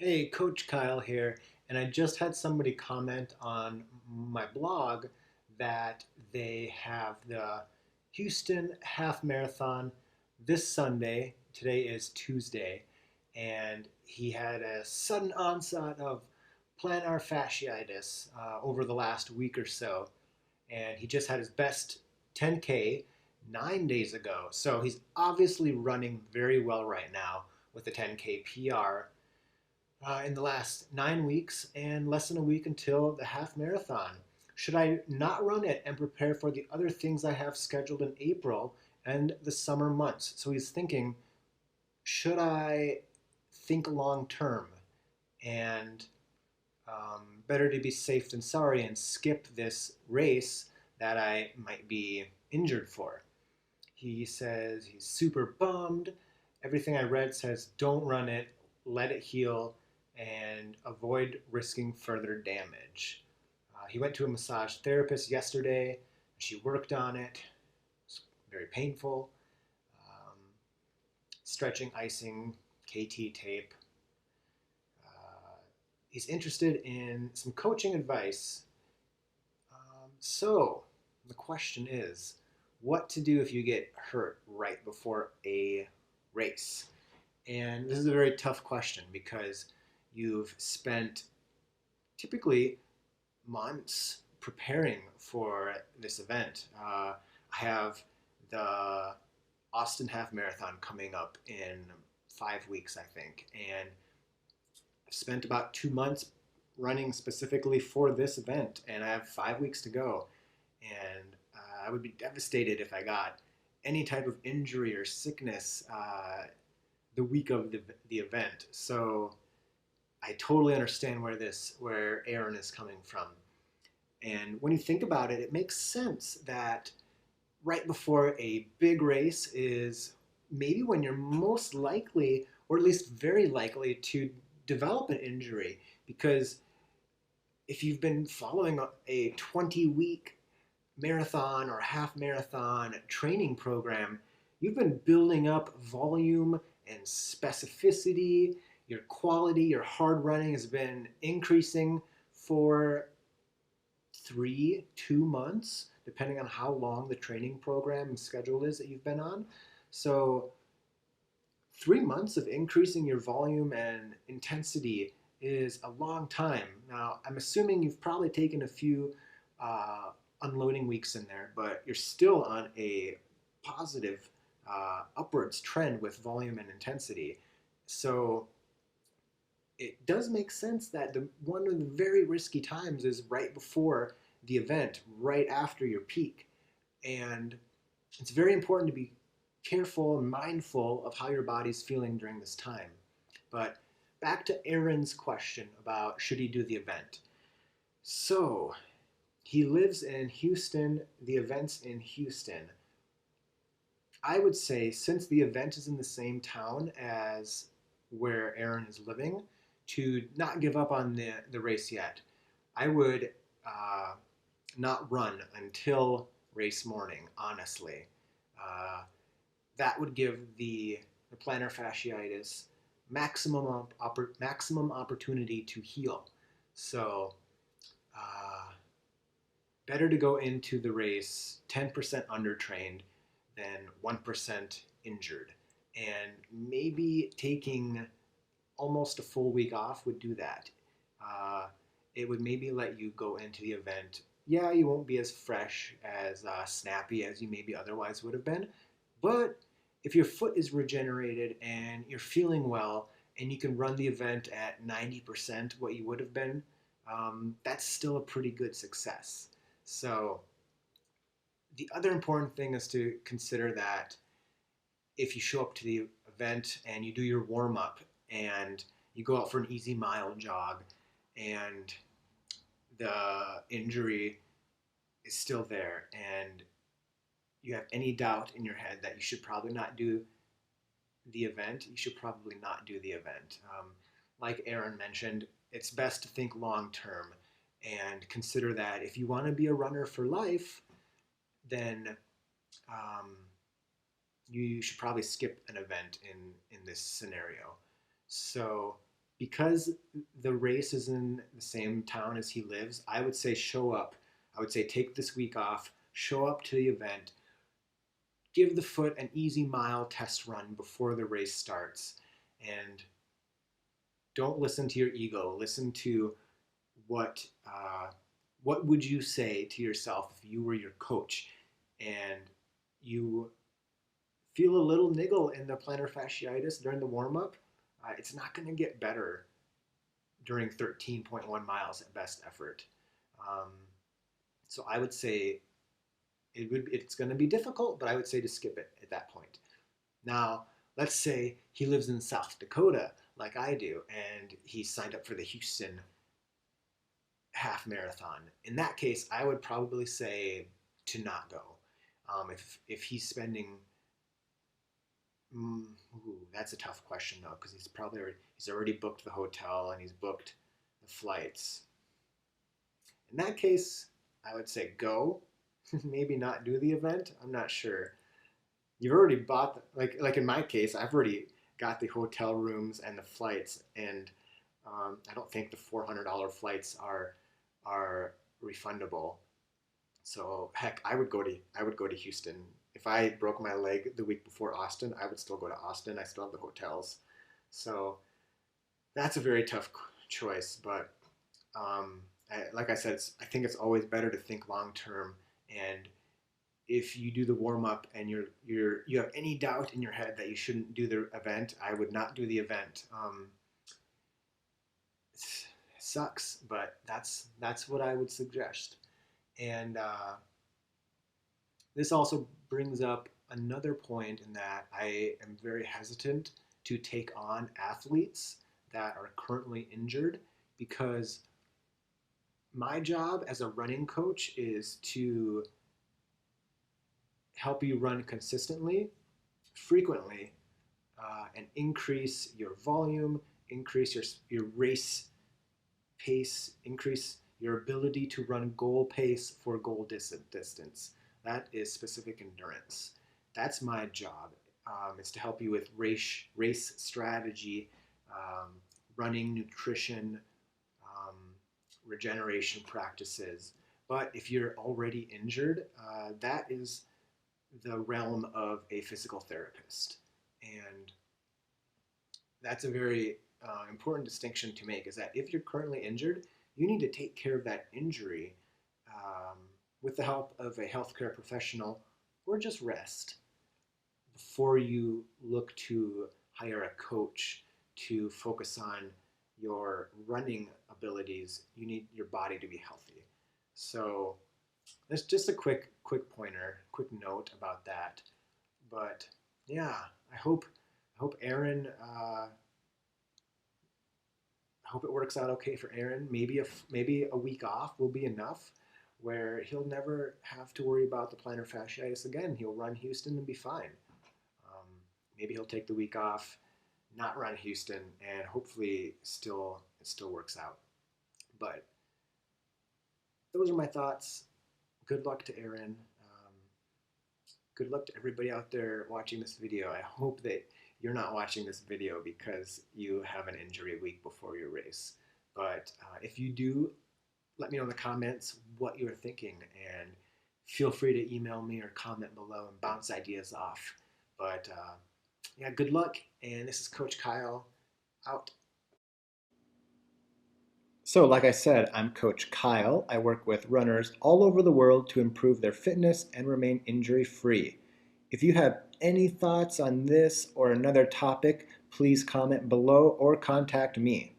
Hey, Coach Kyle here, and I just had somebody comment on my blog that they have the Houston Half Marathon this Sunday. Today is Tuesday, and he had a sudden onset of plantar fasciitis over the last week or so, and he just had his best 10K 9 days ago. So he's obviously running very well right now with the 10K PR in the last 9 weeks and less than a week until the half marathon. Should I not run it and prepare for the other things I have scheduled in April and the summer months? So he's thinking, should I think long term and better to be safe than sorry and skip this race that I might be injured for? He says he's super bummed. Everything I read says don't run it, let it heal, and avoid risking further damage. He went to a massage therapist yesterday. She worked on it. It's very painful. Um, Stretching, icing, KT tape. He's interested in some coaching advice. So the question is, what to do if you get hurt right before a race? And this is a very tough question because you've spent typically months preparing for this event. I have the Austin Half Marathon coming up in 5 weeks, I think, and I've spent about 2 months running specifically for this event, and I have 5 weeks to go. And I would be devastated if I got any type of injury or sickness the week of the event. So I totally understand where Aaron is coming from. And when you think about it, it makes sense that right before a big race is maybe when you're most likely, or at least very likely, to develop an injury. Because if you've been following a 20-week marathon or half marathon training program, you've been building up volume and specificity. Your quality, your hard running has been increasing for 2 months, depending on how long the training program and schedule is that you've been on. So 3 months of increasing your volume and intensity is a long time. Now, I'm assuming you've probably taken a few unloading weeks in there, but you're still on a positive upwards trend with volume and intensity. So it does make sense that one of the very risky times is right before the event, right after your peak. And it's very important to be careful and mindful of how your body's feeling during this time. But back to Aaron's question about should he do the event. So he lives in Houston, the event's in Houston. I would say since the event is in the same town as where Aaron is living, to not give up on the race yet. I would uh, not run until race morning, honestly. Uh, that would give the plantar fasciitis maximum opportunity to heal. So uh, better to go into the race 10% undertrained than 1% injured. And maybe taking almost a full week off would do that. Uh, it would maybe let you go into the event. Yeah, you won't be as fresh, as snappy as you maybe otherwise would have been. But if your foot is regenerated and you're feeling well and you can run the event at 90% what you would have been, that's still a pretty good success. So the other important thing is to consider that if you show up to the event and you do your warm up and you go out for an easy mile jog and the injury is still there and you have any doubt in your head that you should probably not do the event, you should probably not do the event. Like Aaron mentioned, it's best to think long term and consider that if you want to be a runner for life, then um, you should probably skip an event in this scenario. So because the race is in the same town as he lives, I would say show up. I would say take this week off, show up to the event, give the foot an easy mile test run before the race starts, and don't listen to your ego. Listen to what what would you say to yourself if you were your coach and you feel a little niggle in the plantar fasciitis during the warm up? It's not going to get better during 13.1 miles at best effort. Um, so I would say it's going to be difficult, but I would say to skip it at that point. Now, let's say he lives in South Dakota like I do, and he signed up for the Houston half marathon. In that case, I would probably say to not go. If he's spending, that's a tough question though, because he's already booked the hotel and he's booked the flights. In that case, I would say go. Maybe not do the event. I'm not sure. You've already bought like in my case, I've already got the hotel rooms and the flights, and I don't think the $400 flights are refundable. So heck, I would go to Houston. If I broke my leg the week before Austin, I would still go to Austin. I still have the hotels. So that's a very tough choice, but like I said, I think it's always better to think long term. And if you do the warm up and you have any doubt in your head that you shouldn't do the event, I would not do the event. It sucks, but that's what I would suggest. And this also brings up another point in that I am very hesitant to take on athletes that are currently injured, because my job as a running coach is to help you run consistently, frequently, and increase your volume, increase your race pace, increase your ability to run goal pace for goal distance. That is specific endurance. That's my job. It's to help you with race strategy, running, nutrition, regeneration practices. But if you're already injured, that is the realm of a physical therapist. And that's a very important distinction to make, is that if you're currently injured, you need to take care of that injury with the help of a healthcare professional, or just rest before you look to hire a coach to focus on your running abilities. You need your body to be healthy. So that's just a quick quick note about that. But yeah, I hope Aaron. I hope it works out okay for Aaron. Maybe a week off will be enough, where he'll never have to worry about the plantar fasciitis again. He'll run Houston and be fine. Maybe he'll take the week off, not run Houston, and hopefully it still works out. But those are my thoughts. Good luck to Aaron. Good luck to everybody out there watching this video. I hope that you're not watching this video because you have an injury a week before your race. But if you do, let me know in the comments what you're thinking, and feel free to email me or comment below and bounce ideas off. But yeah, good luck, and this is Coach Kyle, out. So, like I said, I'm Coach Kyle. I work with runners all over the world to improve their fitness and remain injury-free. If you have any thoughts on this or another topic, please comment below or contact me.